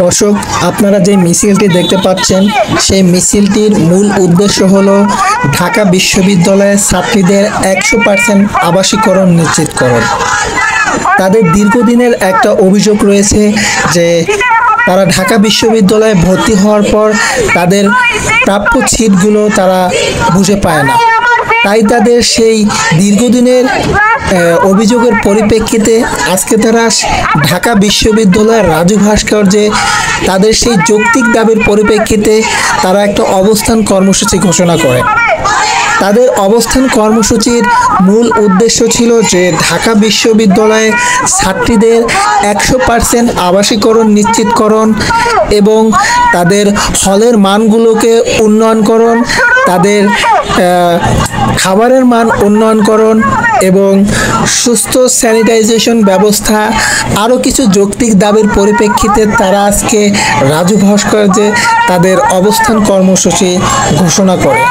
দর্শক, আপনারা যে মিছিলটি দেখতে পাচ্ছেন সেই মিছিলটির মূল উদ্দেশ্য হলো ঢাকা বিশ্ববিদ্যালয়ের ছাত্রীদের 100% আবাসিকরণ নিশ্চিতকরণ। তাদের দীর্ঘদিনের একটা অভিযোগ রয়েছে যে তারা ঢাকা বিশ্ববিদ্যালয়ে ভর্তি হওয়ার পর তাদের প্রাপ্য সিটগুলো তারা বুঝে পায় না। তাই তাদের সেই দীর্ঘদিনের অভিযোগের পরিপ্রেক্ষিতে আজকে তারা ঢাকা বিশ্ববিদ্যালয়ের রাজু ভাস্কর্যে তাদের সেই যৌক্তিক দাবির পরিপ্রেক্ষিতে তারা একটা অবস্থান কর্মসূচি ঘোষণা করে। তাদের অবস্থান কর্মসূচির মূল উদ্দেশ্য ছিল যে ঢাকা বিশ্ববিদ্যালয়ে ছাত্রীদের 100% আবাসিকরণ নিশ্চিতকরণ এবং তাদের হলের মানগুলোকে উন্নয়নকরণ, তাদের খাবারের মান উন্নয়নকরণ এবং সুস্থ স্যানিটাইজেশন ব্যবস্থা, আরও কিছু যৌক্তিক দাবির পরিপ্রেক্ষিতে তারা আজকে রাজু ভাস্কর্যে তাদের অবস্থান কর্মসূচি ঘোষণা করে।